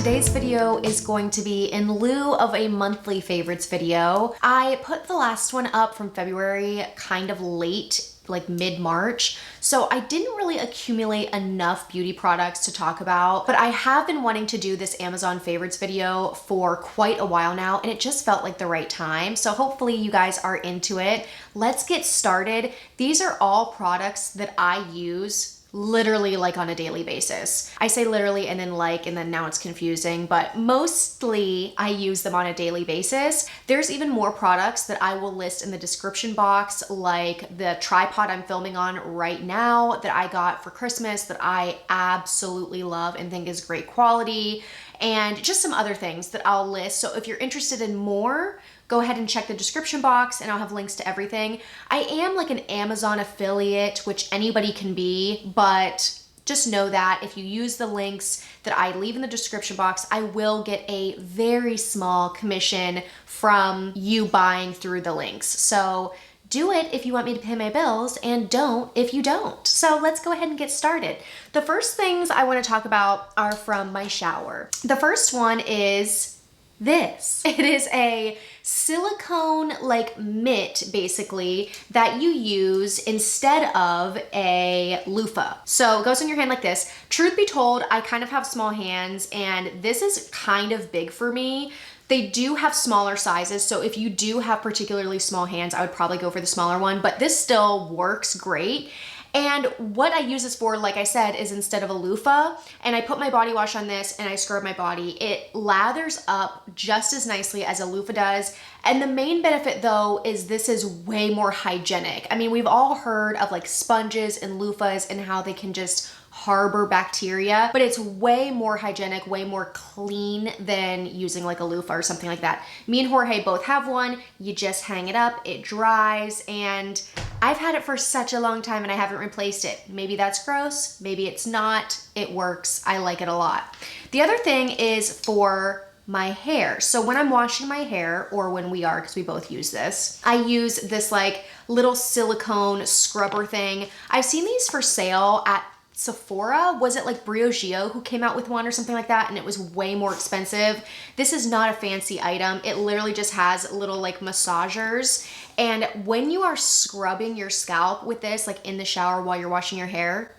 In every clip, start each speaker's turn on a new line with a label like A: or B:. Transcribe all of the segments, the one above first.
A: today's video is going to be in lieu of a monthly favorites video. I put the last one up from February kind of late, like mid-March, so I didn't really accumulate enough beauty products to talk about, but I have been wanting to do this Amazon favorites video for quite a while now, and it just felt like the right time. So hopefully you guys are into it. Let's get started. These are all products that I use literally like on a daily basis. I say literally and then now it's confusing, but mostly I use them on a daily basis. There's even more products that I will list in the description box, like the tripod I'm filming on right now that I got for Christmas that I absolutely love and think is great quality, and just some other things that I'll list. So if you're interested in more, go ahead and check the description box and I'll have links to everything. I am like an Amazon affiliate, which anybody can be, but just know that if you use the links that I leave in the description box, I will get a very small commission from you buying through the links. So do it if you want me to pay my bills, and don't if you don't. So let's go ahead and get started. The first things I want to talk about are from my shower. The first one is this. It is a silicone like mitt basically that you use instead of a loofah. So it goes on your hand like this. Truth be told, I kind of have small hands and this is kind of big for me. They do have smaller sizes, so if you do have particularly small hands, I would probably go for the smaller one, but this still works great. And what I use this for, like I said, is instead of a loofah, and I put my body wash on this and I scrub my body. It lathers up just as nicely as a loofah does. And the main benefit though is this is way more hygienic. I mean, we've all heard of like sponges and loofahs and how they can just harbor bacteria, but it's way more hygienic, way more clean than using like a loofah or something like that. Me and Jorge both have one. You just hang it up, it dries, and I've had it for such a long time and I haven't replaced it. Maybe that's gross, maybe it's not. It works. I like it a lot. The other thing is for my hair. So when I'm washing my hair, or when we are, because we both use this, I use this like little silicone scrubber thing. I've seen these for sale at Sephora. Was it like Briogeo who came out with one or something like that, and it was way more expensive. This is not a fancy item. It literally just has little like massagers, and when you are scrubbing your scalp with this, like in the shower while you're washing your hair,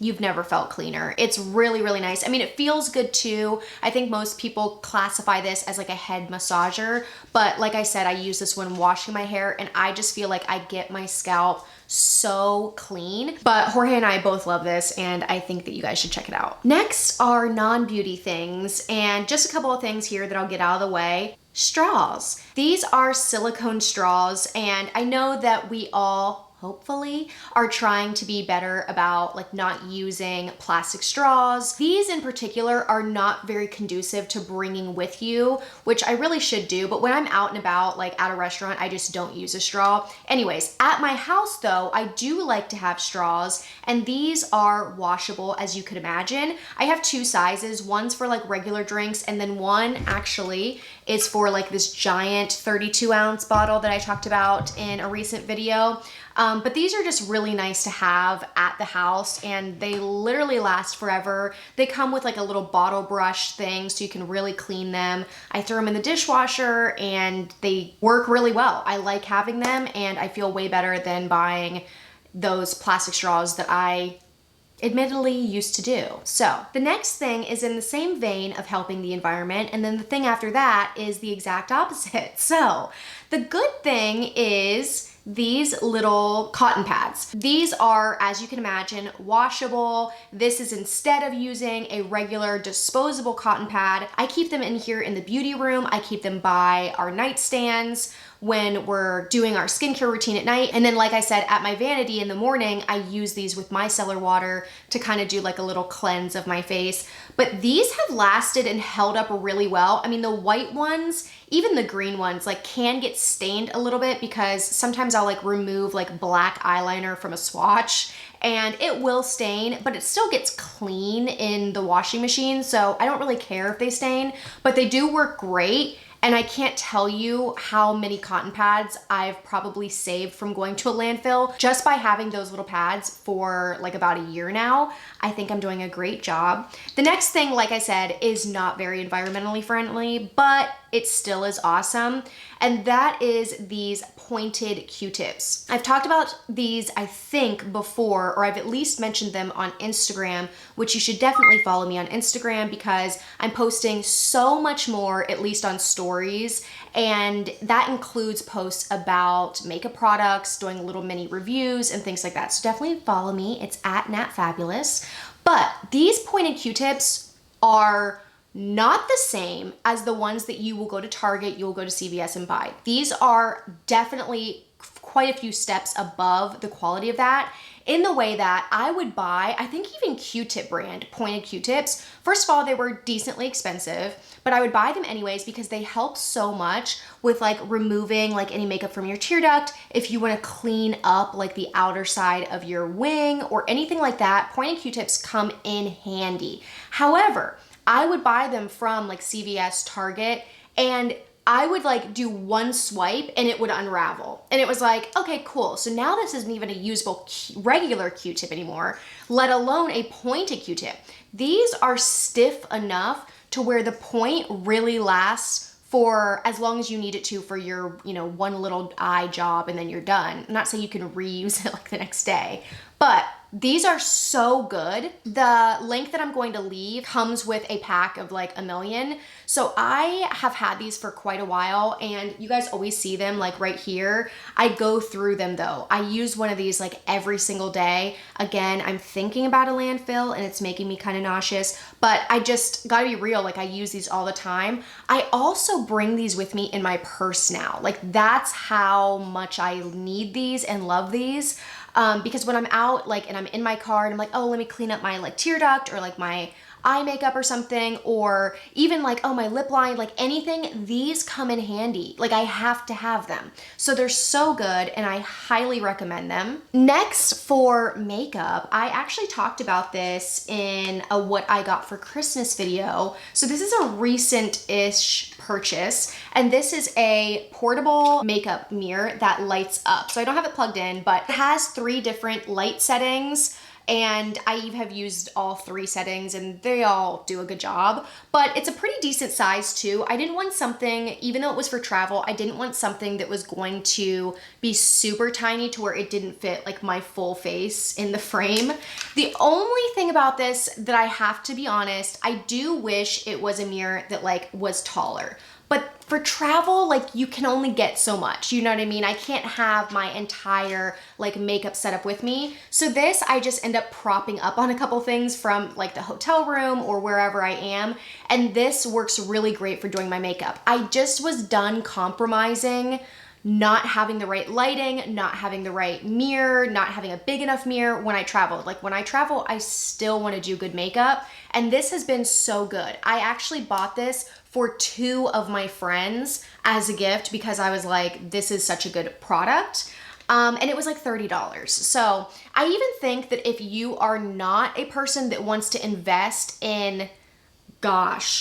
A: you've never felt cleaner. It's really, really nice. I mean, it feels good too. I think most people classify this as like a head massager, but like I said, I use this when washing my hair and I just feel like I get my scalp so clean. But Jorge and I both love this and I think that you guys should check it out. Next are non-beauty things, and just a couple of things here that I'll get out of the way. Straws. These are silicone straws, and I know that we all hopefully are trying to be better about like not using plastic straws. These in particular are not very conducive to bringing with you, which I really should do, but when I'm out and about, like at a restaurant, I just don't use a straw. Anyways, at my house though, I do like to have straws, and these are washable, as you could imagine. I have two sizes. One's for like regular drinks, and then one actually is for like this giant 32-ounce bottle that I talked about in a recent video. But these are just really nice to have at the house, and they literally last forever. They come with like a little bottle brush thing so you can really clean them. I throw them in the dishwasher and they work really well. I like having them, and I feel way better than buying those plastic straws that I admittedly used to do. So the next thing is in the same vein of helping the environment, and then the thing after that is the exact opposite. So the good thing is these little cotton pads. These are, as you can imagine, washable. This is instead of using a regular disposable cotton pad. I keep them in here in the beauty room. I keep them by our nightstands when we're doing our skincare routine at night. And then, like I said, at my vanity in the morning, I use these with micellar water to kind of do like a little cleanse of my face. But these have lasted and held up really well. I mean, the white ones, even the green ones, like can get stained a little bit because sometimes I'll like remove like black eyeliner from a swatch and it will stain, but it still gets clean in the washing machine. So I don't really care if they stain, but they do work great. And I can't tell you how many cotton pads I've probably saved from going to a landfill just by having those little pads for like about a year now. I think I'm doing a great job. The next thing, like I said, is not very environmentally friendly, but it still is awesome. And that is these pointed Q-tips. I've talked about these, I think, before, or I've at least mentioned them on Instagram, which you should definitely follow me on Instagram because I'm posting so much more, at least on stories. And that includes posts about makeup products, doing little mini reviews and things like that. So definitely follow me. It's at Nat-Fabulous. But these pointed Q-tips are not the same as the ones that you will go to Target, you will go to CVS and buy. These are definitely quite a few steps above the quality of that, in the way that I would buy, I think even Q-tip brand pointed Q-tips. First of all, they were decently expensive, but I would buy them anyways because they help so much with like removing like any makeup from your tear duct. If you want to clean up like the outer side of your wing or anything like that, pointed Q-tips come in handy. However, I would buy them from like CVS, Target, and I would like do one swipe and it would unravel. And it was like, okay, cool. So now this isn't even a usable regular Q-tip anymore, let alone a pointed Q-tip. These are stiff enough to where the point really lasts for as long as you need it to for your, one little eye job and then you're done. I'm not saying you can reuse it like the next day, but these are so good. The link that I'm going to leave comes with a pack of like 1 million. So I have had these for quite a while and you guys always see them like right here. I go through them though. I use one of these like every single day. Again, I'm thinking about a landfill and it's making me kind of nauseous, but I just gotta be real. Like I use these all the time. I also bring these with me in my purse now. Like that's how much I need these and love these. Because when I'm out like and I'm in my car and I'm like, oh, let me clean up my like tear duct or like my eye makeup or something, or even like, oh, my lip line, like anything, these come in handy. Like I have to have them. So they're so good and I highly recommend them. Next for makeup, I actually talked about this in a what I got for Christmas video. So this is a recent-ish purchase, and this is a portable makeup mirror that lights up. So I don't have it plugged in, but it has 3 different light settings. And I have used all 3 settings and they all do a good job, but it's a pretty decent size too. I didn't want something, even though it was for travel, I didn't want something that was going to be super tiny to where it didn't fit like my full face in the frame. The only thing about this that I have to be honest, I do wish it was a mirror that like was taller. But for travel, like you can only get so much, you know what I mean? I can't have my entire like makeup setup with me. So this, I just end up propping up on a couple things from like the hotel room or wherever I am. And this works really great for doing my makeup. I just was done compromising not having the right lighting, not having the right mirror, not having a big enough mirror when I traveled. Like when I travel, I still want to do good makeup. And this has been so good. I actually bought this for 2 of my friends as a gift because I was like, this is such a good product. And it was like $30. So I even think that if you are not a person that wants to invest in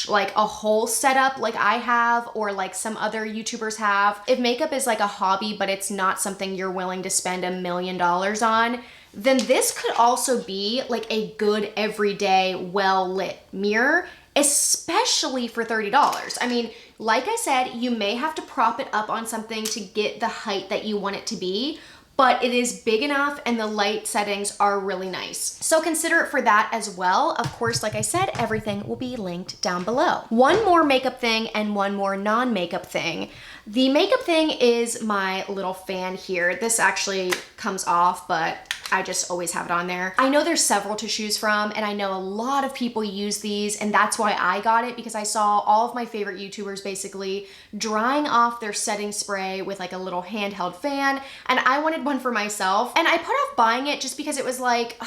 A: like a whole setup like I have or like some other YouTubers have, if makeup is like a hobby but it's not something you're willing to spend $1 million on, then this could also be like a good everyday well-lit mirror, especially for $30. I mean, like I said, you may have to prop it up on something to get the height that you want it to be, but it is big enough and the light settings are really nice. So consider it for that as well. Of course, like I said, everything will be linked down below. One more makeup thing and one more non-makeup thing. The makeup thing is my little fan here. This actually comes off, but I just always have it on there. I know there's several to choose from and I know a lot of people use these, and that's why I got it, because I saw all of my favorite YouTubers basically drying off their setting spray with like a little handheld fan, and I wanted one for myself. And I put off buying it just because it was like,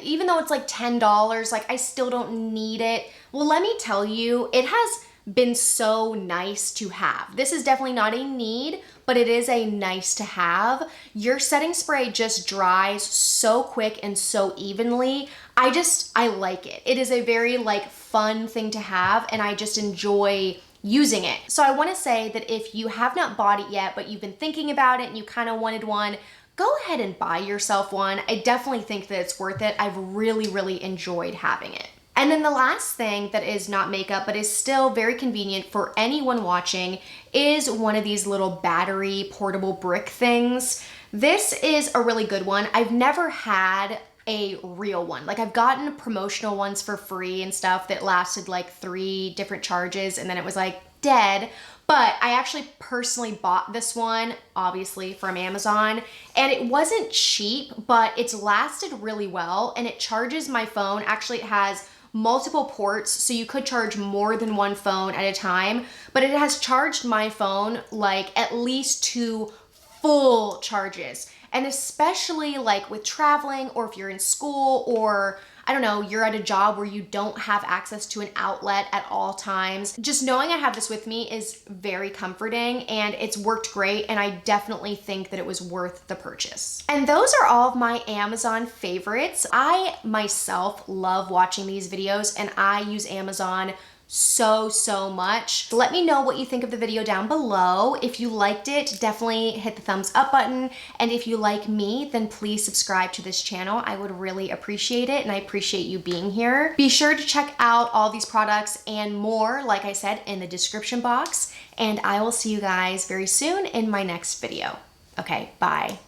A: even though it's like $10, like I still don't need it. Well, let me tell you, it has been so nice to have. This is definitely not a need, but it is a nice to have. Your setting spray just dries so quick and so evenly. I like it. It is a very like fun thing to have, and I just enjoy using it. So I wanna say that if you have not bought it yet, but you've been thinking about it and you kind of wanted one, go ahead and buy yourself one. I definitely think that it's worth it. I've really, really enjoyed having it. And then the last thing that is not makeup, but is still very convenient for anyone watching, is one of these little battery portable brick things. This is a really good one. I've never had a real one. Like, I've gotten promotional ones for free and stuff that lasted like 3 different charges and then it was like dead. But I actually personally bought this one, obviously from Amazon, and it wasn't cheap, but it's lasted really well and it charges my phone. Actually, it has multiple ports, so you could charge more than one phone at a time, but it has charged my phone like at least 2 full charges. And especially like with traveling, or if you're in school, or I don't know, you're at a job where you don't have access to an outlet at all times. Just knowing I have this with me is very comforting and it's worked great, and I definitely think that it was worth the purchase. And those are all of my Amazon favorites. I myself love watching these videos and I use Amazon so much. Let me know what you think of the video down below. If you liked it, definitely hit the thumbs up button. And if you like me, then please subscribe to this channel. I would really appreciate it, and I appreciate you being here. Be sure to check out all these products and more, like I said, in the description box. And I will see you guys very soon in my next video. Okay, bye.